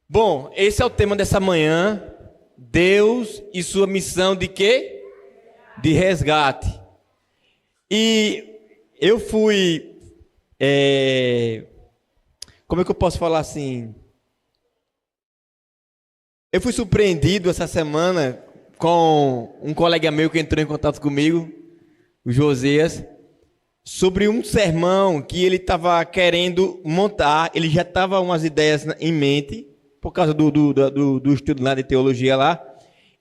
Bom, esse é o tema dessa manhã. Deus e sua missão de quê? De resgate. E eu fui... como é que eu posso falar assim? Eu fui surpreendido essa semana com um colega meu que entrou em contato comigo, o Josias, sobre um sermão que ele estava querendo montar. Ele já estava umas ideias em mente, por causa do estudo lá de teologia lá.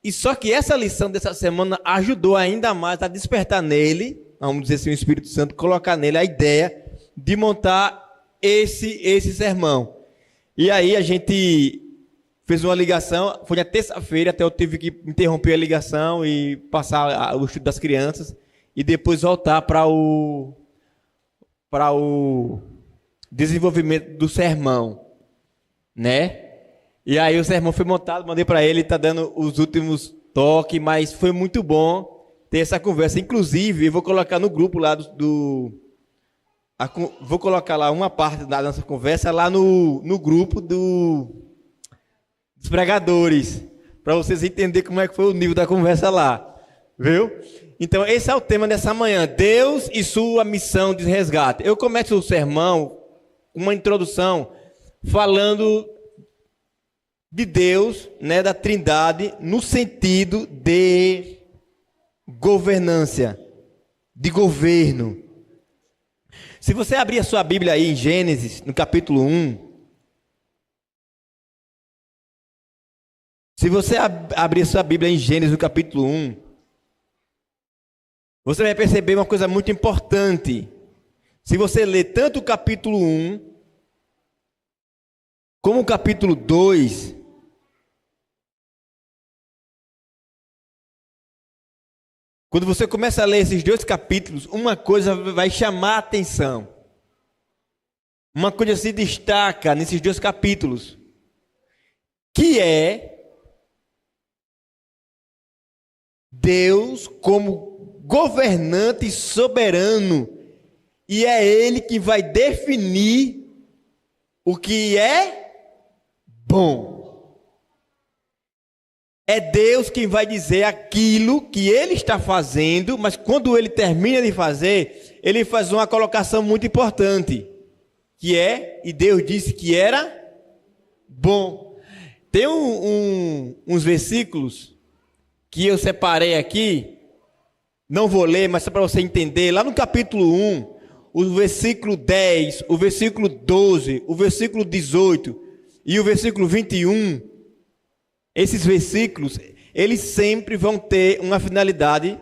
E só que essa lição dessa semana ajudou ainda mais a despertar nele, vamos dizer assim, o Espírito Santo, colocar nele a ideia de montar esse sermão. E aí a gente fez uma ligação, foi na terça-feira, até eu tive que interromper a ligação e passar o estudo das crianças e depois voltar para o desenvolvimento do sermão, né? E aí o sermão foi montado, mandei para ele, está dando os últimos toques, mas foi muito bom ter essa conversa. Inclusive, eu vou colocar no grupo lá vou colocar lá uma parte da nossa conversa lá no grupo dos pregadores, para vocês entenderem como é que foi o nível da conversa lá, viu? Então, esse é o tema dessa manhã, Deus e sua missão de resgate. Eu começo o sermão com uma introdução falando de Deus, né, da Trindade, no sentido de governância, de governo. Se você abrir a sua Bíblia aí em Gênesis, no capítulo 1, se você abrir a sua Bíblia em Gênesis, no capítulo 1, você vai perceber uma coisa muito importante. Se você ler tanto o capítulo 1, como o capítulo 2, quando você começa a ler esses dois capítulos, uma coisa vai chamar a atenção. Uma coisa se destaca nesses dois capítulos, que é Deus como governante soberano, e é Ele que vai definir o que é bom. É Deus quem vai dizer aquilo que Ele está fazendo, mas quando Ele termina de fazer, Ele faz uma colocação muito importante, que é, e Deus disse que era bom. Tem uns versículos que eu separei aqui, não vou ler, mas só para você entender, lá no capítulo 1, o versículo 10, o versículo 12, o versículo 18 e o versículo 21, esses versículos, eles sempre vão ter uma finalidade,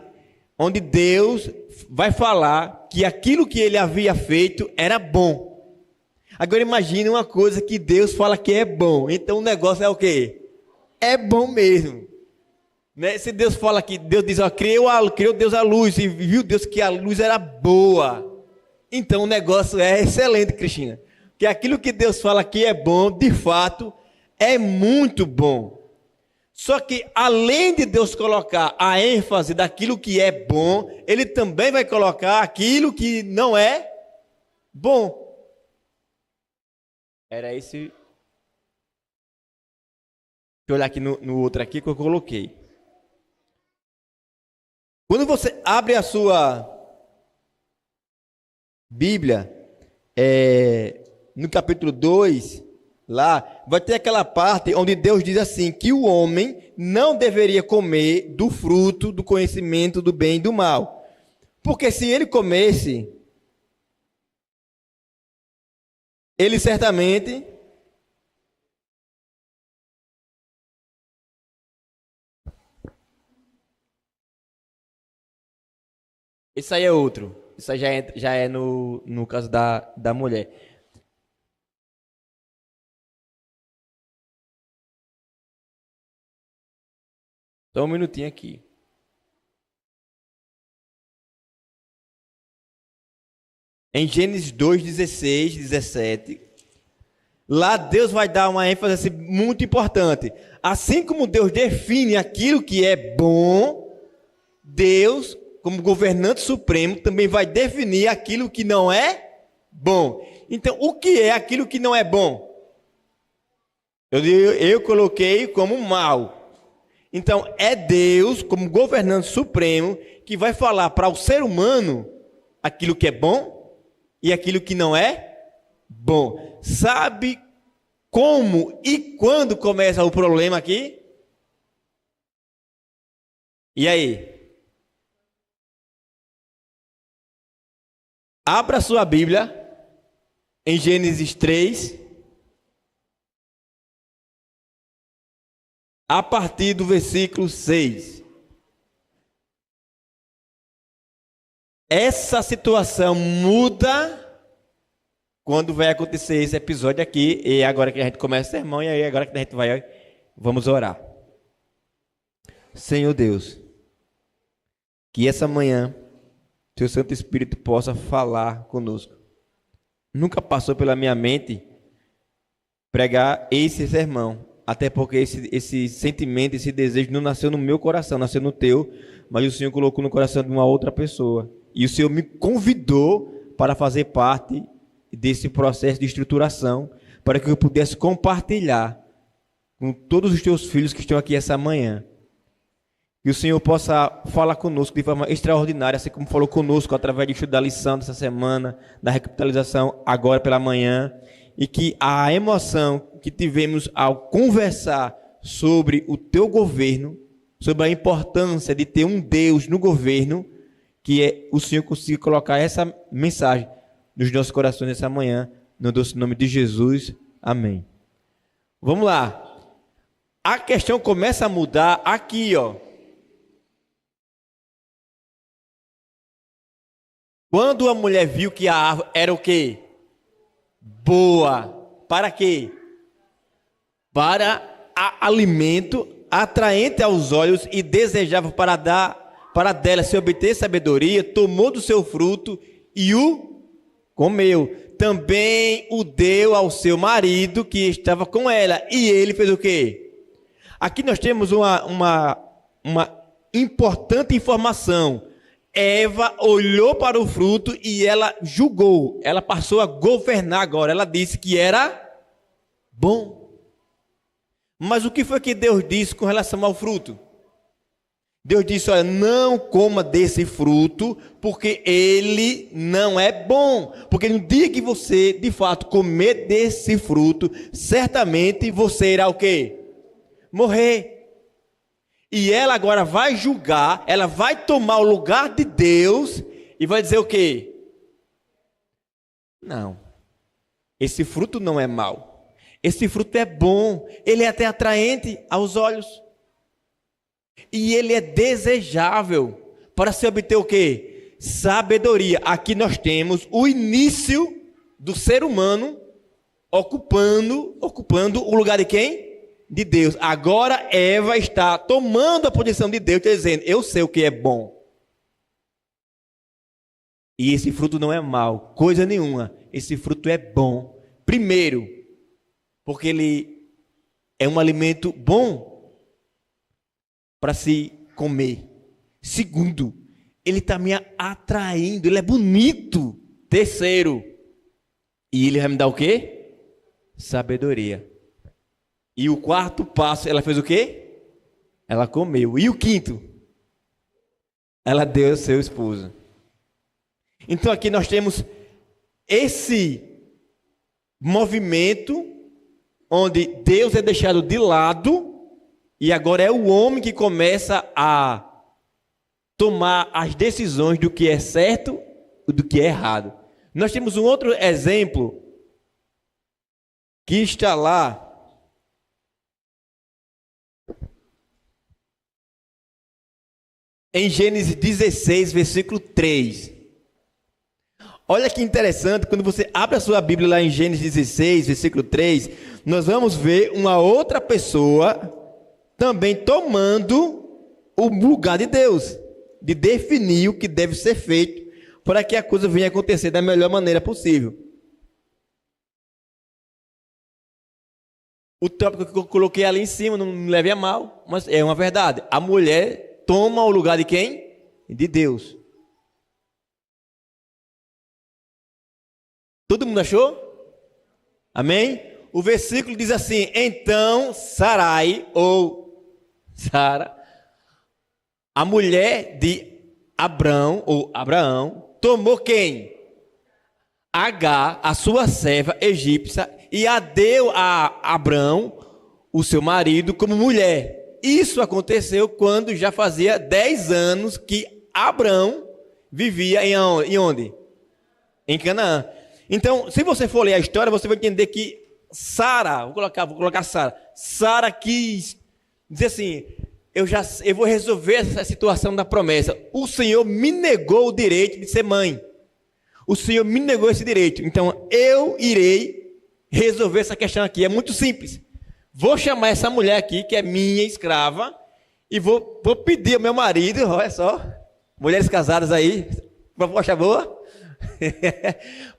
onde Deus vai falar que aquilo que Ele havia feito era bom. Agora imagine uma coisa que Deus fala que é bom, então o negócio é o quê? É bom mesmo. Né? Se Deus fala que Deus diz, ó, criou Deus a luz, e viu Deus que a luz era boa, então o negócio é excelente, Cristina. Porque aquilo que Deus fala que é bom, de fato, é muito bom. Só que além de Deus colocar a ênfase daquilo que é bom, Ele também vai colocar aquilo que não é bom. Era esse. Deixa eu olhar aqui no outro aqui que eu coloquei. Quando você abre a sua Bíblia, no capítulo 2, lá, vai ter aquela parte onde Deus diz assim, que o homem não deveria comer do fruto do conhecimento do bem e do mal. Porque se ele comesse, ele certamente esse aí é outro. Isso aí já é no caso da mulher. Só um minutinho aqui. Em Gênesis 2, 16, 17, lá Deus vai dar uma ênfase assim, muito importante. Assim como Deus define aquilo que é bom, Deus, como governante supremo, também vai definir aquilo que não é bom. Então, o que é aquilo que não é bom? Eu coloquei como mal. Então, é Deus, como governante supremo, que vai falar para o ser humano aquilo que é bom e aquilo que não é bom. Sabe como e quando começa o problema aqui? E aí? Abra sua Bíblia em Gênesis 3, a partir do versículo 6. Essa situação muda quando vai acontecer esse episódio aqui, e agora que a gente começa o sermão, e aí agora que a gente vamos orar. Senhor Deus, que essa manhã Teu Santo Espírito possa falar conosco. Nunca passou pela minha mente pregar esse sermão, até porque esse sentimento, esse desejo não nasceu no meu coração, nasceu no Teu, mas o Senhor colocou no coração de uma outra pessoa. E o Senhor me convidou para fazer parte desse processo de estruturação, para que eu pudesse compartilhar com todos os Teus filhos que estão aqui essa manhã. Que o Senhor possa falar conosco de forma extraordinária, assim como falou conosco através de estudar a lição dessa semana, da recapitalização agora pela manhã, e que a emoção que tivemos ao conversar sobre o Teu governo, sobre a importância de ter um Deus no governo, que o Senhor consiga colocar essa mensagem nos nossos corações nessa manhã, no doce nome de Jesus. Amém. Vamos lá. A questão começa a mudar aqui, ó. Quando a mulher viu que a árvore era o quê? Boa. Para quê? Para alimento, atraente aos olhos e desejável para dela se obter sabedoria, tomou do seu fruto e o comeu. Também o deu ao seu marido que estava com ela. E ele fez o quê? Aqui nós temos uma importante informação. Eva olhou para o fruto e ela julgou. Ela passou a governar agora. Ela disse que era bom. Mas o que foi que Deus disse com relação ao fruto? Deus disse, olha, não coma desse fruto, porque ele não é bom. Porque no dia que você, de fato, comer desse fruto, certamente você irá o quê? Morrer. E ela agora vai julgar, ela vai tomar o lugar de Deus e vai dizer o quê? Não, esse fruto não é mau. Esse fruto é bom, ele é até atraente aos olhos. E ele é desejável para se obter o quê? Sabedoria. Aqui nós temos o início do ser humano ocupando o lugar de quem? De Deus. Agora Eva está tomando a posição de Deus, dizendo, eu sei o que é bom. E esse fruto não é mau, coisa nenhuma. Esse fruto é bom. Primeiro, porque ele é um alimento bom para se comer. Segundo, ele está me atraindo, ele é bonito. Terceiro, e ele vai me dar o quê? Sabedoria. E o quarto passo, ela fez o quê? Ela comeu. E o quinto? Ela deu ao seu esposo. Então aqui nós temos esse movimento onde Deus é deixado de lado e agora é o homem que começa a tomar as decisões do que é certo e do que é errado. Nós temos um outro exemplo que está lá em Gênesis 16, versículo 3. Olha que interessante, quando você abre a sua Bíblia lá em Gênesis 16, versículo 3, nós vamos ver uma outra pessoa também tomando o lugar de Deus, de definir o que deve ser feito para que a coisa venha acontecer da melhor maneira possível. O tópico que eu coloquei ali em cima, não me leve a mal, mas é uma verdade. A mulher toma o lugar de quem? De Deus. Todo mundo achou? Amém? o versículo diz assim: então Sarai, ou Sara, a mulher de Abrão, ou Abraão, tomou quem? Agar, a sua serva egípcia, e a deu a Abrão, o seu marido, como mulher. Isso aconteceu quando já fazia 10 anos que Abrão vivia em onde? Em Canaã. Então, se você for ler a história, você vai entender que Sara, vou colocar Sara. Sara quis dizer assim: eu vou resolver essa situação da promessa. O Senhor me negou o direito de ser mãe. O Senhor me negou esse direito. Então, eu irei resolver essa questão aqui. É muito simples. Vou chamar essa mulher aqui, que é minha escrava, e vou pedir ao meu marido, olha só, mulheres casadas aí, proposta boa,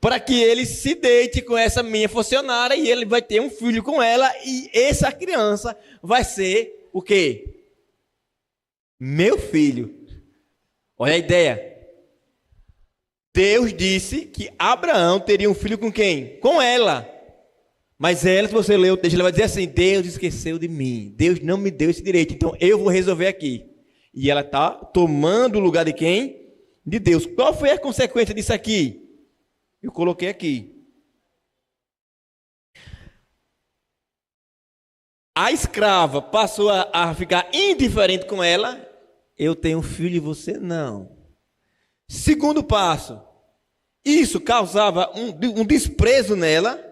para que ele se deite com essa minha funcionária e ele vai ter um filho com ela, e essa criança vai ser o quê? Meu filho. Olha a ideia. Deus disse que Abraão teria um filho com quem? Com ela. Mas ela, se você ler o texto, ela vai dizer assim: Deus esqueceu de mim, Deus não me deu esse direito, então eu vou resolver aqui. E ela está tomando o lugar de quem? De Deus. Qual foi a consequência disso aqui? Eu coloquei aqui. A escrava passou a ficar indiferente com ela. Eu tenho um filho e você não. Segundo passo, isso causava um desprezo nela.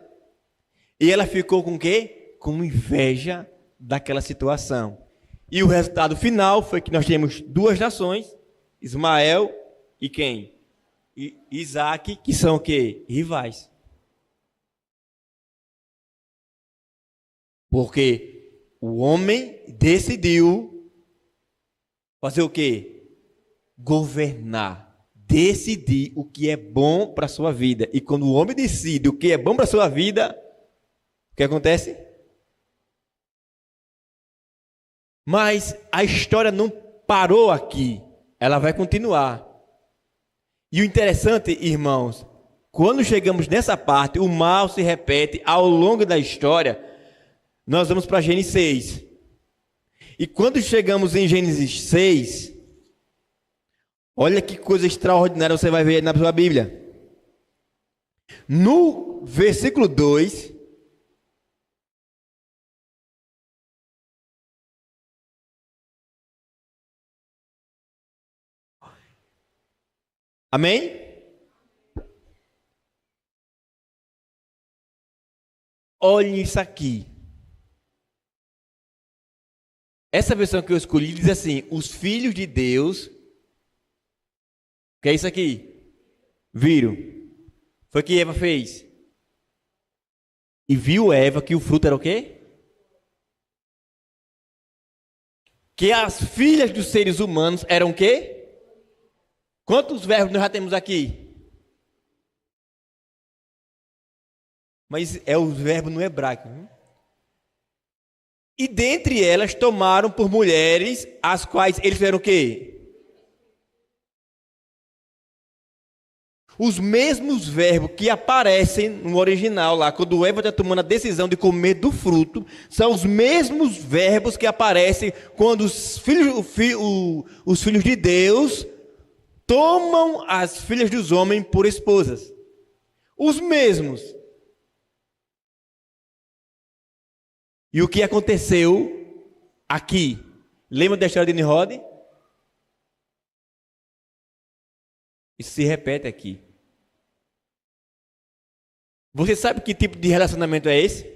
E ela ficou com o quê? Com inveja daquela situação. E o resultado final foi que nós temos duas nações, Ismael e quem? Isaac, que são o quê? Rivais. Porque o homem decidiu fazer o quê? Governar. Decidir o que é bom para a sua vida. E quando o homem decide o que é bom para a sua vida, o que acontece? Mas a história não parou aqui. Ela vai continuar. E o interessante, irmãos, quando chegamos nessa parte, o mal se repete ao longo da história. Nós vamos para Gênesis 6. E quando chegamos em Gênesis 6, olha que coisa extraordinária você vai ver na sua Bíblia. No versículo 2... Amém? Olhe isso aqui. Essa versão que eu escolhi diz assim: os filhos de Deus. O que é isso aqui? Viram. Foi o que Eva fez. E viu Eva que o fruto era o quê? Que as filhas dos seres humanos eram o quê? Quantos verbos nós já temos aqui? Mas é o verbo no hebraico. Hein? E dentre elas tomaram por mulheres, as quais eles fizeram o quê? Os mesmos verbos que aparecem no original lá, quando Eva está tomando a decisão de comer do fruto, são os mesmos verbos que aparecem quando os filhos de Deus tomam as filhas dos homens por esposas. Os mesmos. E o que aconteceu aqui? Lembra da história de Nimrod? Isso se repete aqui. Você sabe que tipo de relacionamento é esse?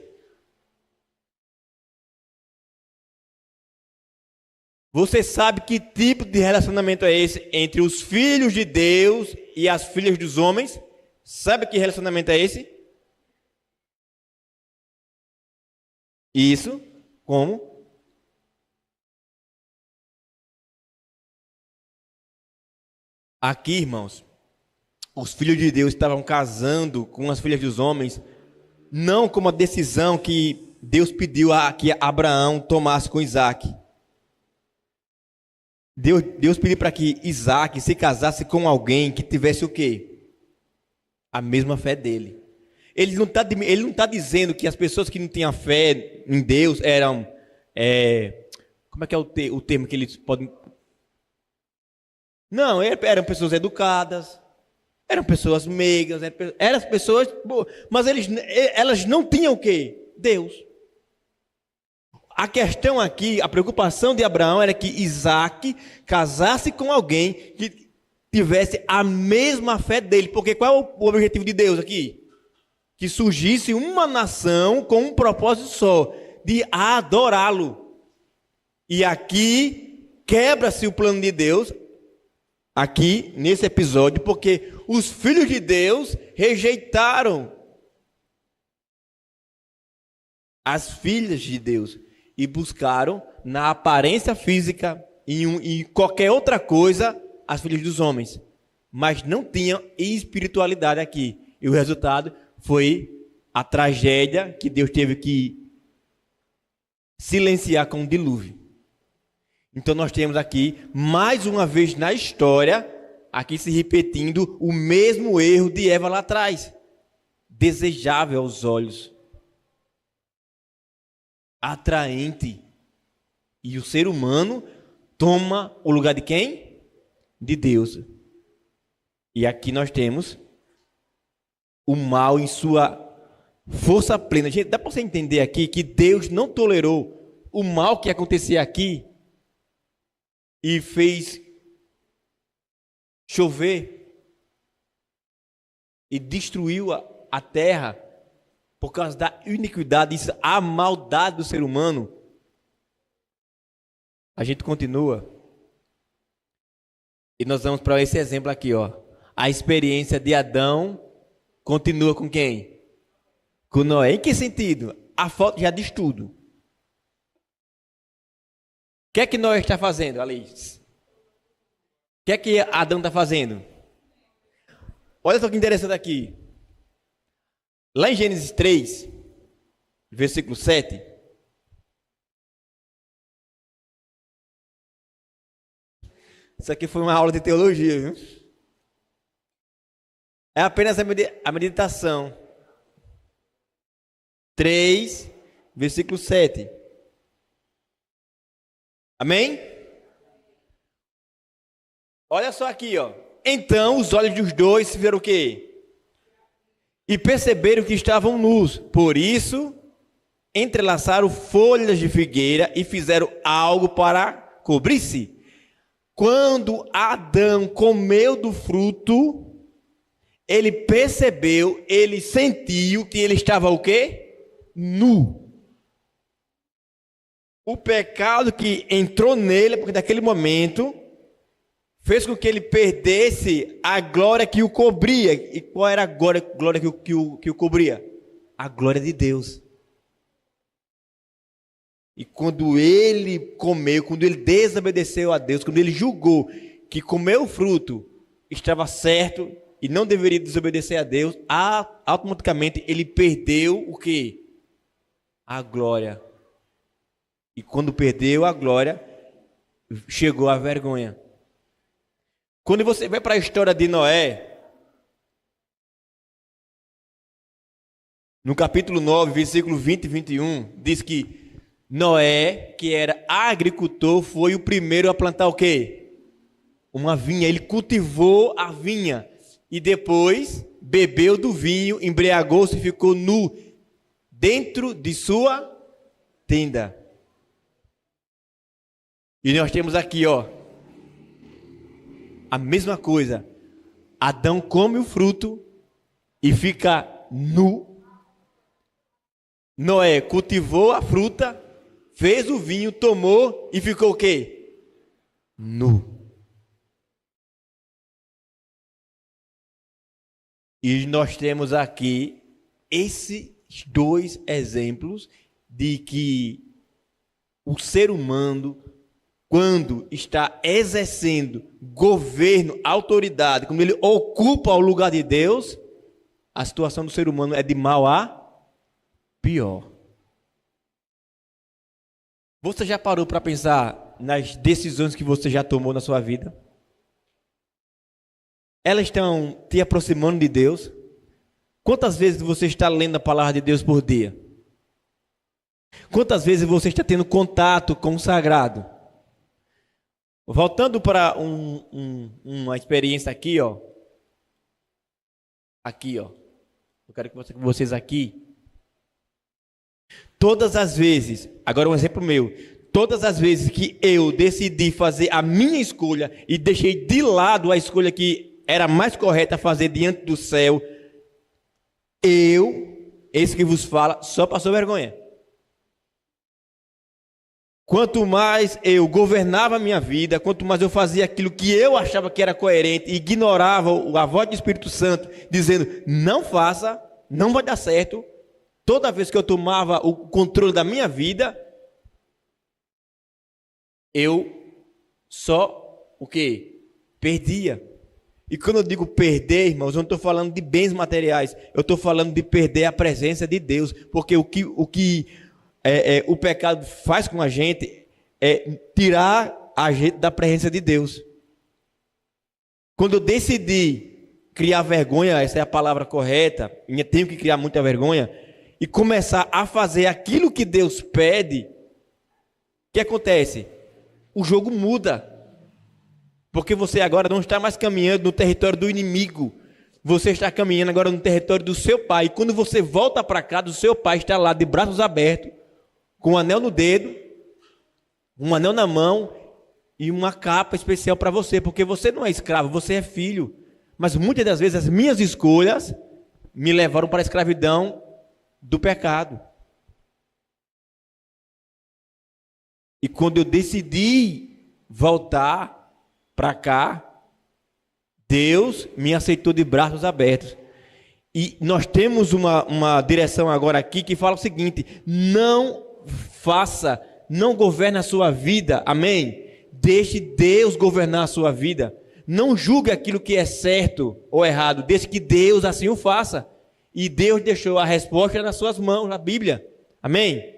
Você sabe que tipo de relacionamento é esse entre os filhos de Deus e as filhas dos homens? Sabe que relacionamento é esse? Isso, como? Aqui, irmãos, os filhos de Deus estavam casando com as filhas dos homens, não como a decisão que Deus pediu que Abraão tomasse com Isaac. Deus pediu para que Isaac se casasse com alguém que tivesse o quê? A mesma fé dele. Ele não está dizendo que as pessoas que não tinham fé em Deus eram... como é que é o termo que eles podem... Não, eram pessoas educadas, eram pessoas meigas, eram pessoas boas, mas elas não tinham o quê? Deus. A questão aqui, a preocupação de Abraão era que Isaac casasse com alguém que tivesse a mesma fé dele. Porque qual é o objetivo de Deus aqui? Que surgisse uma nação com um propósito só, de adorá-lo. E aqui quebra-se o plano de Deus, aqui nesse episódio, porque os filhos de Deus rejeitaram as filhas de Deus e buscaram na aparência física e qualquer outra coisa as filhas dos homens, mas não tinham espiritualidade aqui. E o resultado foi a tragédia que Deus teve que silenciar com o dilúvio. Então nós temos aqui, mais uma vez na história, aqui se repetindo o mesmo erro de Eva lá atrás. Desejável aos olhos, atraente. E o ser humano toma o lugar de quem? De Deus. E aqui nós temos o mal em sua força plena. Gente, dá para você entender aqui que Deus não tolerou o mal que acontecia aqui e fez chover e destruiu a terra por causa da iniquidade, a maldade do ser humano. A gente continua e nós vamos para esse exemplo aqui, ó. A experiência de Adão continua com quem? Com Noé. Em que sentido? A foto já diz tudo. O que é que Noé está fazendo, Alice? O que é que Adão está fazendo? Olha só que interessante aqui. Lá em Gênesis 3, versículo 7. Isso aqui foi uma aula de teologia, viu? É apenas a meditação. 3, versículo 7. Amém? Olha só aqui, ó. Então os olhos dos dois se viram o quê? E perceberam que estavam nus. Por isso, entrelaçaram folhas de figueira e fizeram algo para cobrir-se. Quando Adão comeu do fruto, ele percebeu, ele sentiu que ele estava o quê? Nu. O pecado que entrou nele, porque naquele momento, fez com que ele perdesse a glória que o cobria. E qual era a glória que o cobria? A glória de Deus. E quando ele comeu, quando ele desobedeceu a Deus, quando ele julgou que comer o fruto estava certo e não deveria desobedecer a Deus, automaticamente ele perdeu o quê? A glória. E quando perdeu a glória, chegou a vergonha. Quando você vai para a história de Noé, no capítulo 9, versículo 20 e 21, diz que Noé, que era agricultor, foi o primeiro a plantar o quê? Uma vinha. Ele cultivou a vinha e depois bebeu do vinho, embriagou-se e ficou nu dentro de sua tenda. E nós temos aqui, ó, a mesma coisa. Adão come o fruto e fica nu. Noé cultivou a fruta, fez o vinho, tomou e ficou o quê? Nu. E nós temos aqui esses dois exemplos de que o ser humano, quando está exercendo governo, autoridade, quando ele ocupa o lugar de Deus, a situação do ser humano é de mal a pior. Você já parou para pensar nas decisões que você já tomou na sua vida? Elas estão te aproximando de Deus? Quantas vezes você está lendo a palavra de Deus por dia? Quantas vezes você está tendo contato com o sagrado? Voltando para uma experiência aqui, ó. Aqui, ó. Eu quero que vocês aqui. Todas as vezes, agora um exemplo meu. Todas as vezes que eu decidi fazer a minha escolha e deixei de lado a escolha que era mais correta fazer diante do céu, esse que vos fala, só passou vergonha. Quanto mais eu governava a minha vida, quanto mais eu fazia aquilo que eu achava que era coerente, ignorava a voz do Espírito Santo, dizendo, não faça, não vai dar certo. Toda vez que eu tomava o controle da minha vida, eu só, o quê? Perdia. E quando eu digo perder, irmãos, eu não estou falando de bens materiais, eu estou falando de perder a presença de Deus, porque o que o pecado faz com a gente é tirar a gente da presença de Deus. Quando eu decidi criar vergonha, essa é a palavra correta, eu tenho que criar muita vergonha, e começar a fazer aquilo que Deus pede, o que acontece? O jogo muda. Porque você agora não está mais caminhando no território do inimigo. Você está caminhando agora no território do seu pai. E quando você volta para cá, o seu pai está lá de braços abertos, com um anel no dedo, um anel na mão e uma capa especial para você. Porque você não é escravo, você é filho. Mas muitas das vezes as minhas escolhas me levaram para a escravidão do pecado. E quando eu decidi voltar para cá, Deus me aceitou de braços abertos. E nós temos uma direção agora aqui que fala o seguinte: não faça, não governe a sua vida, amém? Deixe Deus governar a sua vida. Não julgue aquilo que é certo ou errado, desde que Deus assim o faça. E Deus deixou a resposta nas suas mãos, na Bíblia, amém?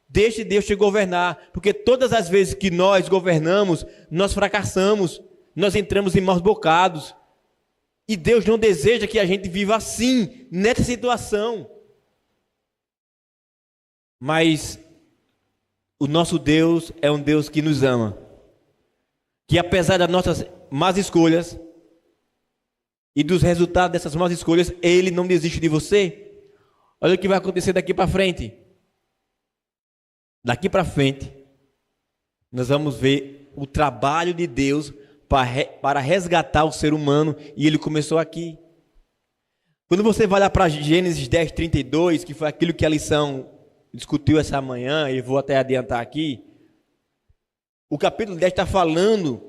Deixe Deus te governar, porque todas as vezes que nós governamos, nós fracassamos, nós entramos em maus bocados. E Deus não deseja que a gente viva assim, nessa situação. Mas o nosso Deus é um Deus que nos ama. Que apesar das nossas más escolhas e dos resultados dessas más escolhas, Ele não desiste de você. Olha o que vai acontecer daqui para frente. Daqui para frente, nós vamos ver o trabalho de Deus para resgatar o ser humano, e ele começou aqui. Quando você vai lá para Gênesis 10, 32, que foi aquilo que a lição discutiu essa manhã, e vou até adiantar aqui, o capítulo 10 está falando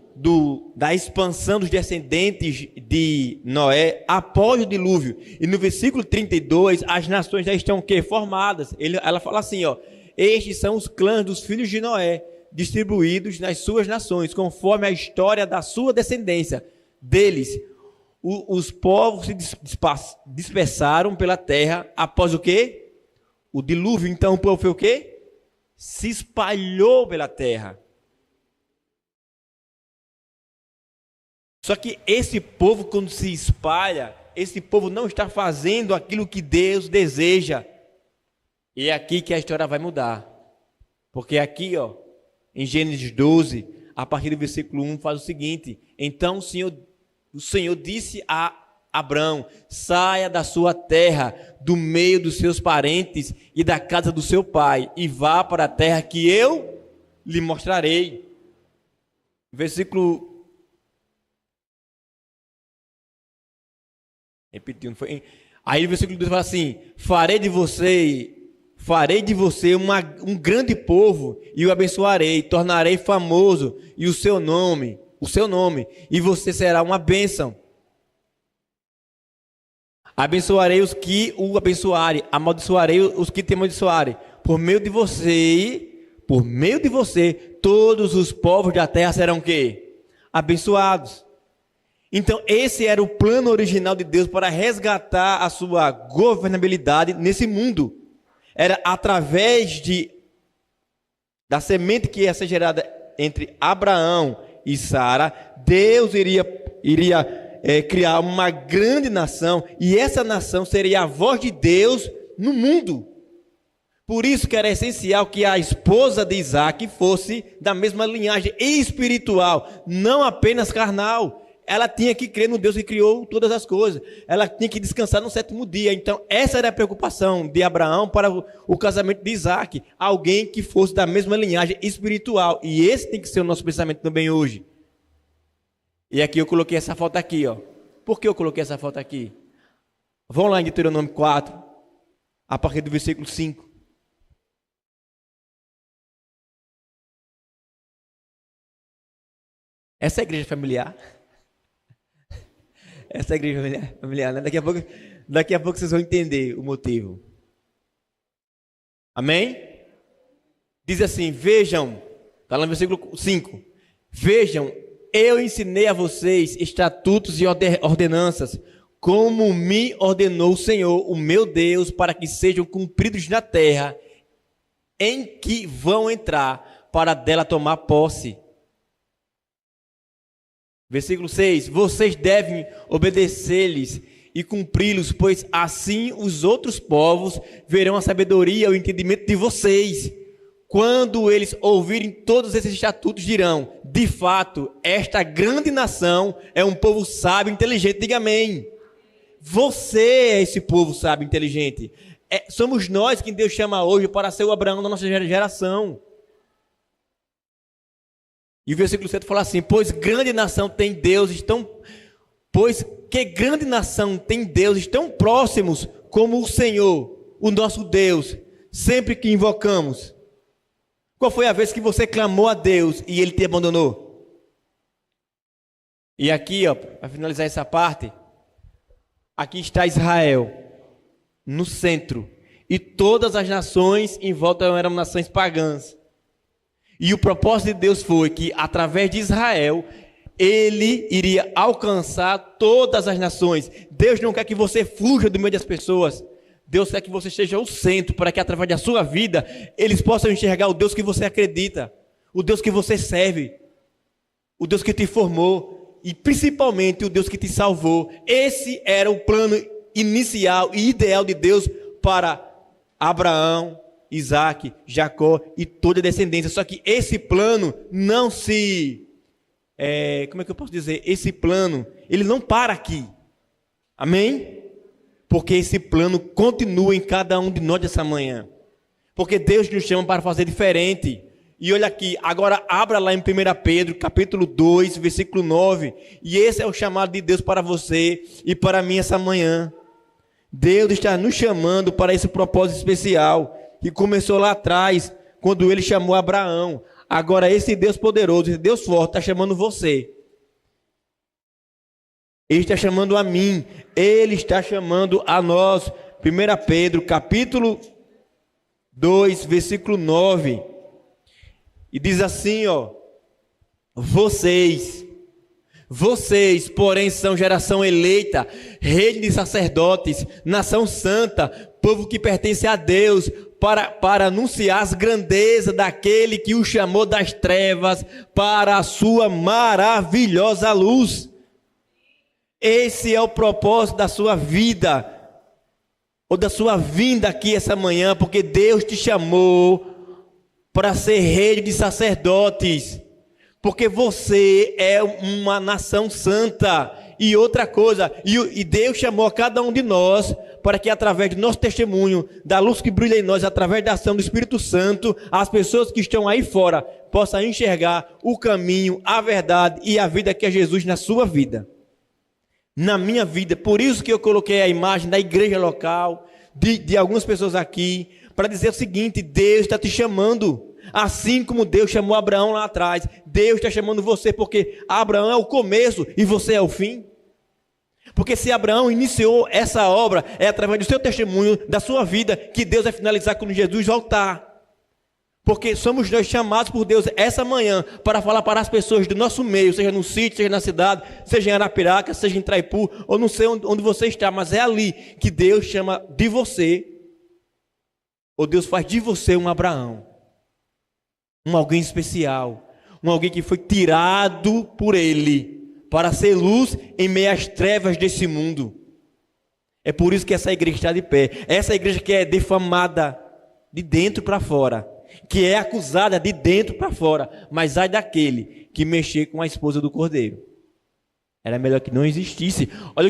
da expansão dos descendentes de Noé após o dilúvio, e no versículo 32, as nações já estão o quê? Formadas. Ela fala assim, ó, estes são os clãs dos filhos de Noé, distribuídos nas suas nações, conforme a história da sua descendência. Deles, os povos se dispersaram pela terra após o quê? O dilúvio. Então o povo foi o quê? Se espalhou pela terra. Só que esse povo, quando se espalha, esse povo não está fazendo aquilo que Deus deseja. E é aqui que a história vai mudar. Porque aqui, ó, em Gênesis 12, a partir do versículo 1, faz o seguinte: então o Senhor disse a Abrão: saia da sua terra, do meio dos seus parentes e da casa do seu pai, e vá para a terra que eu lhe mostrarei. Versículo... Repetindo, foi... Aí o versículo 2 fala assim: farei de você um grande povo e o abençoarei, tornarei famoso e o seu nome, e você será uma bênção. Abençoarei os que o abençoarem, amaldiçoarei os que te amaldiçoarem. Por meio de você, todos os povos da terra serão o quê? Abençoados. Então esse era o plano original de Deus para resgatar a sua governabilidade nesse mundo. Era através da semente que ia ser gerada entre Abraão e Sara, Deus iria criar uma grande nação, e essa nação seria a voz de Deus no mundo. Por isso que era essencial que a esposa de Isaac fosse da mesma linhagem espiritual, não apenas carnal. Ela tinha que crer no Deus que criou todas as coisas. Ela tinha que descansar no sétimo dia. Então, essa era a preocupação de Abraão para o casamento de Isaac. Alguém que fosse da mesma linhagem espiritual. E esse tem que ser o nosso pensamento também hoje. E aqui eu coloquei essa foto aqui, ó. Por que eu coloquei essa foto aqui? Vamos lá em Deuteronômio 4, a partir do versículo 5. Essa é a igreja familiar. Essa é a igreja familiar, né? Daqui a pouco vocês vão entender o motivo. Amém? Diz assim, vejam, está lá no versículo 5. Vejam, eu ensinei a vocês estatutos e ordenanças, como me ordenou o Senhor, o meu Deus, para que sejam cumpridos na terra, em que vão entrar, para dela tomar posse. Versículo 6, vocês devem obedecer-lhes e cumpri-los, pois assim os outros povos verão a sabedoria e o entendimento de vocês. Quando eles ouvirem todos esses estatutos, dirão, de fato, esta grande nação é um povo sábio e inteligente. Diga amém. Você é esse povo sábio e inteligente. Somos nós que Deus chama hoje para ser o Abraão da nossa geração. E o versículo 7 fala assim, pois que grande nação tem deuses tão próximos como o Senhor, o nosso Deus, sempre que invocamos. Qual foi a vez que você clamou a Deus e Ele te abandonou? E aqui, ó, para finalizar essa parte, aqui está Israel, no centro, e todas as nações em volta eram nações pagãs. E o propósito de Deus foi que, através de Israel, Ele iria alcançar todas as nações. Deus não quer que você fuja do meio das pessoas. Deus quer que você seja o centro, para que, através da sua vida, eles possam enxergar o Deus que você acredita, o Deus que você serve, o Deus que te formou e, principalmente, o Deus que te salvou. Esse era o plano inicial e ideal de Deus para Abraão, Isaac, Jacó e toda a descendência. Só que esse plano não se... como é que eu posso dizer? Esse plano, ele não para aqui. Amém? Porque esse plano continua em cada um de nós essa manhã. Porque Deus nos chama para fazer diferente. E olha aqui, agora abra lá em 1 Pedro, capítulo 2, versículo 9. E esse é o chamado de Deus para você e para mim essa manhã. Deus está nos chamando para esse propósito especial, que começou lá atrás, quando Ele chamou Abraão. Agora esse Deus poderoso, esse Deus forte, está chamando você. Ele está chamando a mim. Ele está chamando a nós. 1 Pedro, capítulo 2, versículo 9. E diz assim, ó. Vocês, porém, são geração eleita, reino de sacerdotes, nação santa, povo que pertence a Deus, para anunciar as grandezas daquele que o chamou das trevas para a sua maravilhosa luz. Esse é o propósito da sua vida, ou da sua vinda aqui essa manhã, porque Deus te chamou para ser rei de sacerdotes, porque você é uma nação santa. E outra coisa, e Deus chamou a cada um de nós para que, através do nosso testemunho, da luz que brilha em nós, através da ação do Espírito Santo, as pessoas que estão aí fora possam enxergar o caminho, a verdade e a vida que é Jesus na sua vida, na minha vida. Por isso que eu coloquei a imagem da igreja local, de algumas pessoas aqui, para dizer o seguinte: Deus está te chamando. Assim como Deus chamou Abraão lá atrás, Deus está chamando você, porque Abraão é o começo e você é o fim. Porque se Abraão iniciou essa obra, é através do seu testemunho, da sua vida, que Deus vai finalizar quando Jesus voltar. Porque somos nós chamados por Deus essa manhã para falar para as pessoas do nosso meio, seja no sítio, seja na cidade, seja em Arapiraca, seja em Traipu, ou não sei onde você está, mas é ali que Deus chama de você, ou Deus faz de você um Abraão, um alguém especial, um alguém que foi tirado por Ele para ser luz em meio às trevas desse mundo. É por isso que essa igreja está de pé. Essa igreja que é defamada de dentro para fora, que é acusada de dentro para fora, mas ai daquele que mexer com a esposa do Cordeiro. Era melhor que não existisse. Olha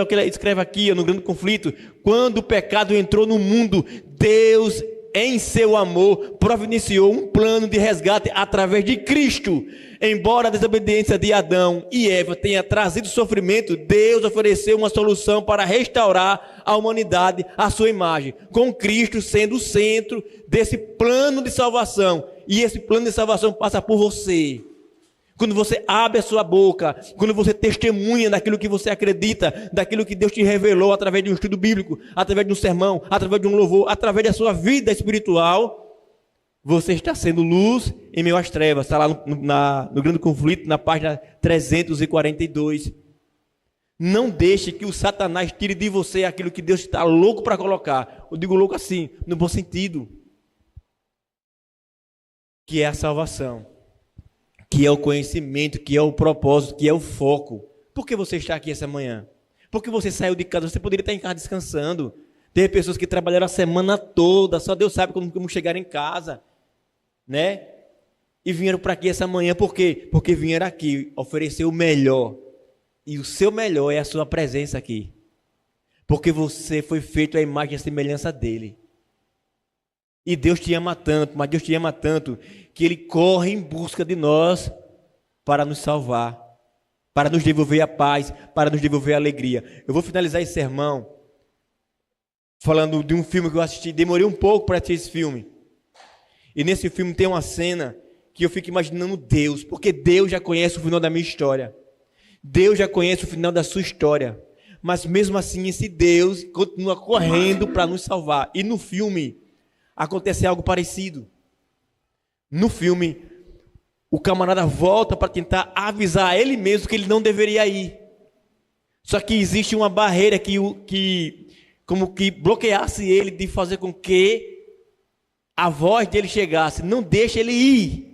o que ele escreve aqui no grande conflito. Quando o pecado entrou no mundo, Deus, em seu amor, providenciou um plano de resgate através de Cristo. Embora a desobediência de Adão e Eva tenha trazido sofrimento, Deus ofereceu uma solução para restaurar a humanidade à sua imagem, com Cristo sendo o centro desse plano de salvação. E esse plano de salvação passa por você. Quando você abre a sua boca, quando você testemunha daquilo que você acredita, daquilo que Deus te revelou através de um estudo bíblico, através de um sermão, através de um louvor, através da sua vida espiritual, você está sendo luz em meio às trevas. Está lá no grande conflito, na página 342. Não deixe que o Satanás tire de você aquilo que Deus está louco para colocar. Eu digo louco assim, no bom sentido. Que é a salvação. Que é o conhecimento, que é o propósito, que é o foco. Por que você está aqui essa manhã? Porque você saiu de casa, você poderia estar em casa descansando. Tem pessoas que trabalharam a semana toda, só Deus sabe como chegaram em casa, né? E vieram para aqui essa manhã, por quê? Porque vieram aqui oferecer o melhor. E o seu melhor é a sua presença aqui. Porque você foi feito à imagem e à semelhança dele. E Deus te ama tanto, mas Deus te ama tanto, que Ele corre em busca de nós para nos salvar, para nos devolver a paz, para nos devolver a alegria. Eu vou finalizar esse sermão falando de um filme que eu assisti, demorei um pouco para assistir esse filme. E nesse filme tem uma cena que eu fico imaginando Deus, porque Deus já conhece o final da minha história. Deus já conhece o final da sua história. Mas mesmo assim, esse Deus continua correndo para nos salvar. E no filme acontece algo parecido. No filme, o camarada volta para tentar avisar a ele mesmo que ele não deveria ir. Só que existe uma barreira que como que bloqueasse ele de fazer com que a voz dele chegasse. Não deixa ele ir.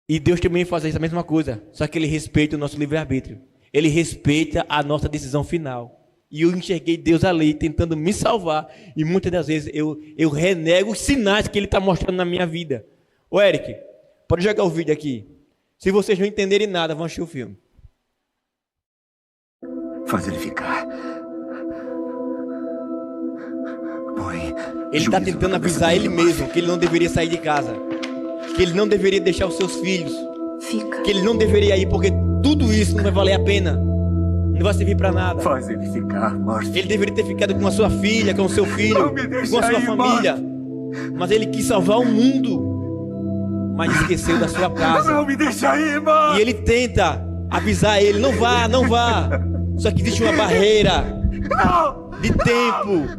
E Deus também faz a mesma coisa. Só que Ele respeita o nosso livre-arbítrio. Ele respeita a nossa decisão final. E eu enxerguei Deus ali, tentando me salvar. E muitas das vezes eu renego os sinais que Ele está mostrando na minha vida. Ô Eric, pode jogar o vídeo aqui. Se vocês não entenderem nada, vão assistir o filme. Faz ele ficar. Ele está tentando avisar ele mesmo que ele não deveria sair de casa. Que ele não deveria deixar os seus filhos. Que ele não deveria ir, porque tudo isso não vai valer a pena. Não vai servir para nada. Faz ele ficar, Murphy. Ele deveria ter ficado com a sua filha, com o seu filho, com a sua família. Mas ele quis salvar o mundo. Mas esqueceu da sua casa. Não me deixa aí, mano. E ele tenta avisar ele, não vá, não vá. Só que existe uma barreira de tempo.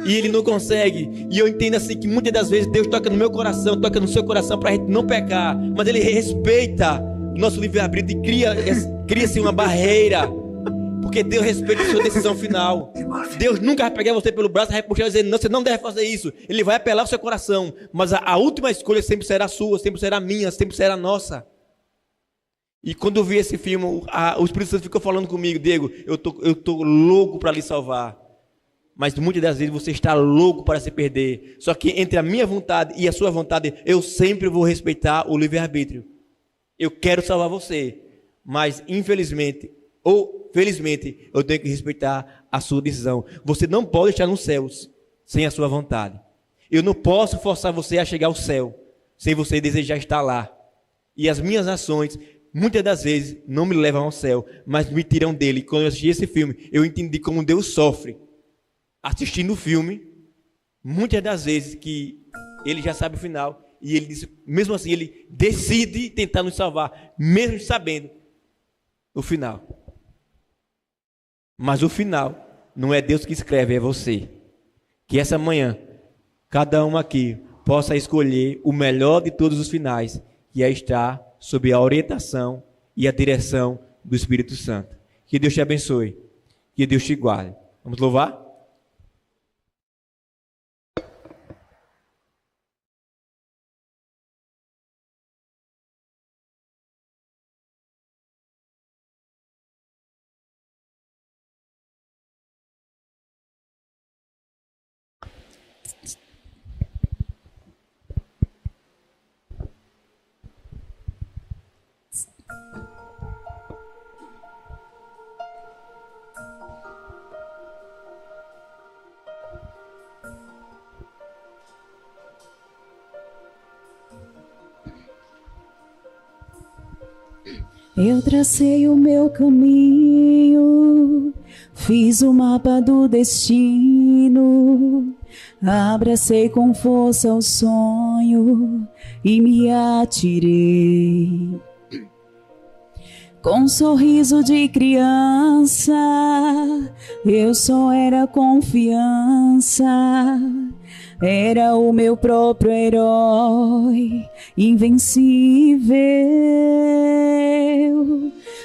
E ele não consegue. E eu entendo assim que muitas das vezes Deus toca no meu coração, toca no seu coração para a gente não pecar. Mas Ele respeita o nosso livre-arbítrio e cria-se uma barreira. Porque Deus respeita a sua decisão final. Deus nunca vai pegar você pelo braço e vai puxar e dizer, não, você não deve fazer isso. Ele vai apelar ao seu coração. Mas a última escolha sempre será sua, sempre será minha, sempre será nossa. E quando eu vi esse filme, o Espírito Santo ficou falando comigo, Diego, eu tô louco para lhe salvar. Mas muitas das vezes você está louco para se perder. Só que entre a minha vontade e a sua vontade, eu sempre vou respeitar o livre-arbítrio. Eu quero salvar você. Mas infelizmente, ou felizmente, eu tenho que respeitar a sua decisão. Você não pode estar nos céus sem a sua vontade. Eu não posso forçar você a chegar ao céu sem você desejar estar lá. E as minhas ações, muitas das vezes, não me levam ao céu, mas me tiram dele. Quando eu assisti esse filme, eu entendi como Deus sofre assistindo o filme, muitas das vezes que ele já sabe o final, e ele diz, mesmo assim, ele decide tentar nos salvar, mesmo sabendo o final. Mas o final não é Deus que escreve, é você. Que essa manhã, cada um aqui possa escolher o melhor de todos os finais, que é estar sob a orientação e a direção do Espírito Santo. Que Deus te abençoe, que Deus te guarde. Vamos louvar? Eu tracei o meu caminho, fiz o mapa do destino, abracei com força o sonho e me atirei. Com um sorriso de criança, eu só era confiança. Era o meu próprio herói, invencível.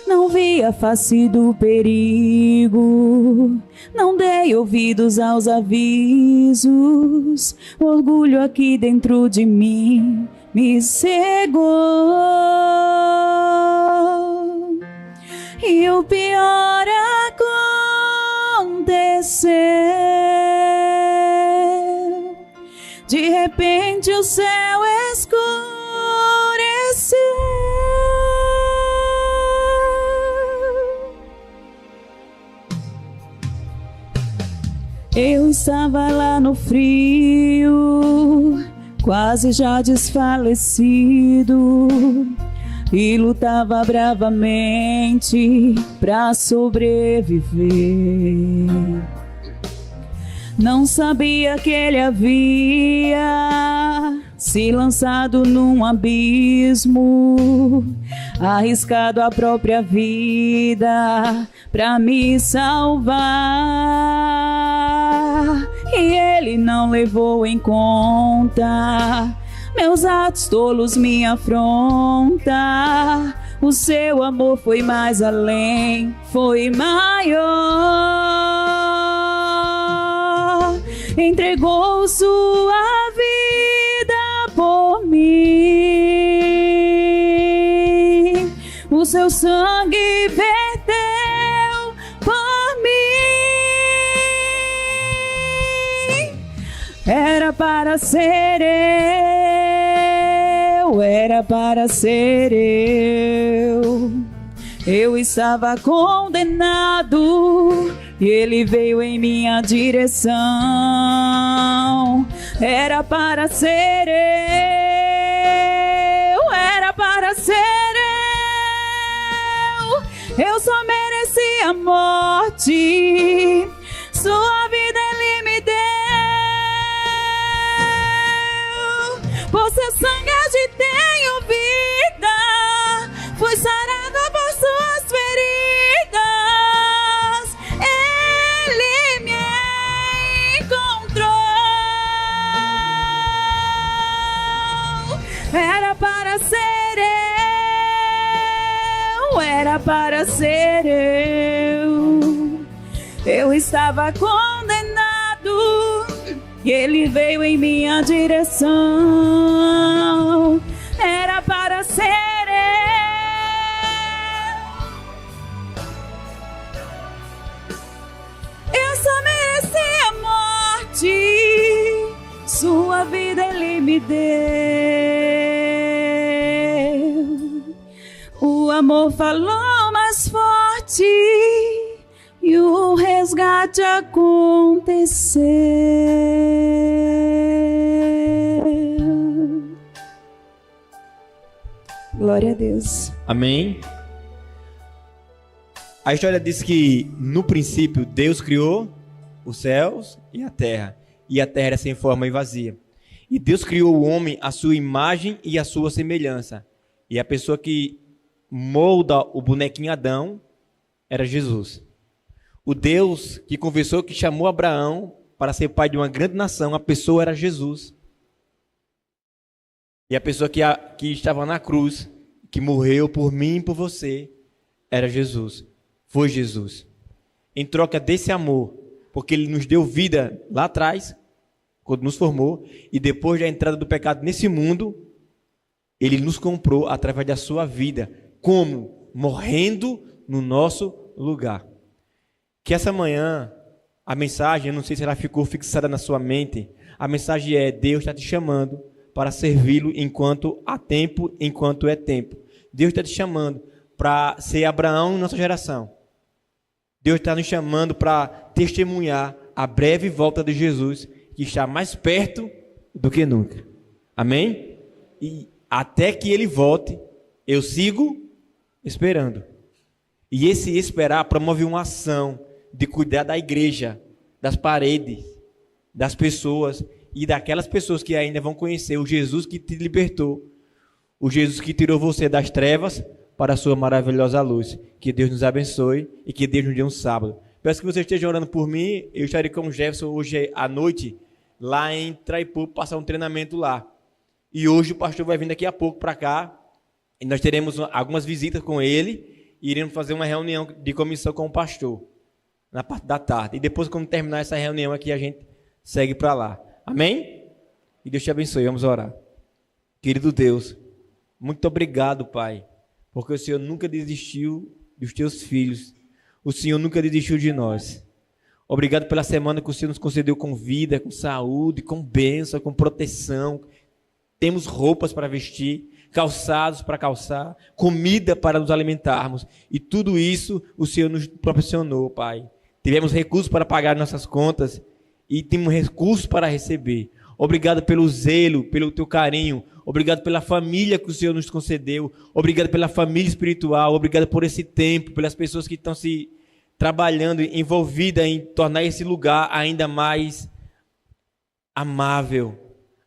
Não vi a face do perigo, não dei ouvidos aos avisos. O orgulho aqui dentro de mim me cegou. E o pior aconteceu. De repente o céu escureceu. Eu estava lá no frio, quase já desfalecido, e lutava bravamente pra sobreviver. Não sabia que ele havia se lançado num abismo, arriscado a própria vida pra me salvar. E ele não levou em conta meus atos tolos, minha afronta. O seu amor foi mais além, foi maior. Entregou sua vida por mim, o seu sangue verteu por mim. Era para ser eu, era para ser eu. Eu estava condenado e ele veio em minha direção. Era para ser eu, era para ser eu. Eu só merecia a morte, sua vida ele me deu. Por seu sangue hoje tenho vida, fui sarada por suas feridas. Ele me encontrou. Era para ser eu, era para ser eu. Eu estava condenado e ele veio em minha direção. Era para ser eu só merecia a morte, sua vida ele me deu. O amor falou mais forte e o resgate aconteceu. Glória a Deus. Amém. A história diz que no princípio Deus criou os céus e a terra era sem forma e vazia. E Deus criou o homem à sua imagem e à sua semelhança. E a pessoa que molda o bonequinho Adão era Jesus. O Deus que conversou, que chamou Abraão para ser pai de uma grande nação, a pessoa era Jesus. E a pessoa que estava na cruz, que morreu por mim e por você, era Jesus. Foi Jesus. Em troca desse amor, porque ele nos deu vida lá atrás, quando nos formou, e depois da entrada do pecado nesse mundo, ele nos comprou através da sua vida. Como? Morrendo no nosso lugar. Que essa manhã, a mensagem, eu não sei se ela ficou fixada na sua mente, a mensagem é: Deus está te chamando para servi-lo enquanto há tempo, enquanto é tempo. Deus está te chamando para ser Abraão em nossa geração. Deus está nos chamando para testemunhar a breve volta de Jesus, que está mais perto do que nunca. Amém? E até que ele volte, eu sigo esperando. E esse esperar promove uma ação de cuidar da igreja, das paredes, das pessoas e daquelas pessoas que ainda vão conhecer o Jesus que te libertou, o Jesus que tirou você das trevas para a sua maravilhosa luz. Que Deus nos abençoe e que Deus nos dê um sábado. Peço que vocês estejam orando por mim. Eu estarei com o Jefferson hoje à noite, lá em Traipu, passar um treinamento lá. E hoje o pastor vai vir daqui a pouco para cá, e nós teremos algumas visitas com ele, e iremos fazer uma reunião de comissão com o pastor, na parte da tarde. E depois, quando terminar essa reunião aqui, a gente segue para lá. Amém? E Deus te abençoe. Vamos orar. Querido Deus, muito obrigado, Pai, porque o Senhor nunca desistiu dos teus filhos. O Senhor nunca desistiu de nós. Obrigado pela semana que o Senhor nos concedeu com vida, com saúde, com bênção, com proteção. Temos roupas para vestir, calçados para calçar, comida para nos alimentarmos. E tudo isso o Senhor nos proporcionou, Pai. Tivemos recursos para pagar nossas contas e temos recursos para receber. Obrigado pelo zelo, pelo teu carinho. Obrigado pela família que o Senhor nos concedeu. Obrigado pela família espiritual. Obrigado por esse tempo, pelas pessoas que estão se trabalhando, envolvidas em tornar esse lugar ainda mais amável,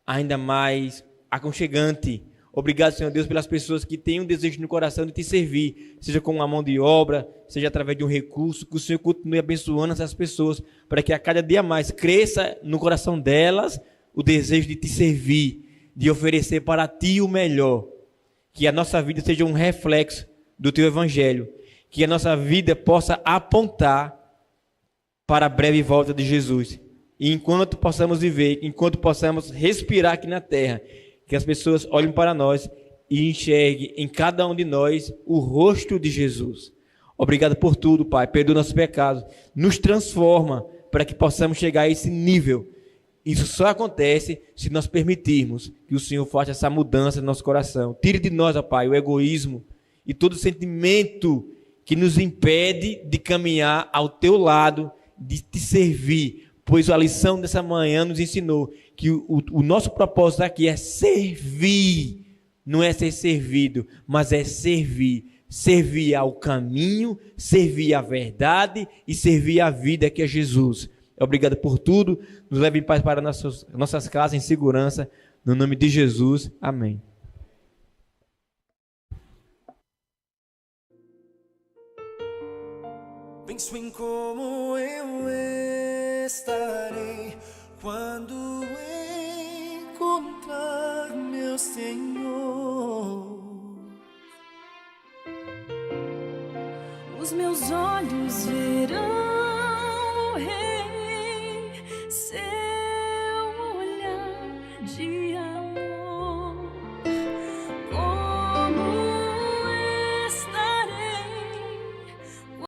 ainda mais aconchegante. Obrigado, Senhor Deus, pelas pessoas que têm um desejo no coração de te servir, seja com uma mão de obra, seja através de um recurso, que o Senhor continue abençoando essas pessoas, para que a cada dia mais cresça no coração delas o desejo de te servir, de oferecer para ti o melhor. Que a nossa vida seja um reflexo do teu evangelho, que a nossa vida possa apontar para a breve volta de Jesus. E enquanto possamos viver, enquanto possamos respirar aqui na terra, que as pessoas olhem para nós e enxerguem em cada um de nós o rosto de Jesus. Obrigado por tudo, Pai. Perdoa nossos pecados. Nos transforma para que possamos chegar a esse nível. Isso só acontece se nós permitirmos que o Senhor faça essa mudança no nosso coração. Tire de nós, ó Pai, o egoísmo e todo sentimento que nos impede de caminhar ao teu lado, de te servir. Pois a lição dessa manhã nos ensinou que o nosso propósito aqui é servir, não é ser servido, mas é servir. Servir ao caminho, servir à verdade e servir à vida que é Jesus. Obrigado por tudo, nos leve em paz para nossas casas em segurança, no nome de Jesus, amém. Penso em como eu estarei quando encontrar meu Senhor. Os meus olhos verão o Rei, seu olhar de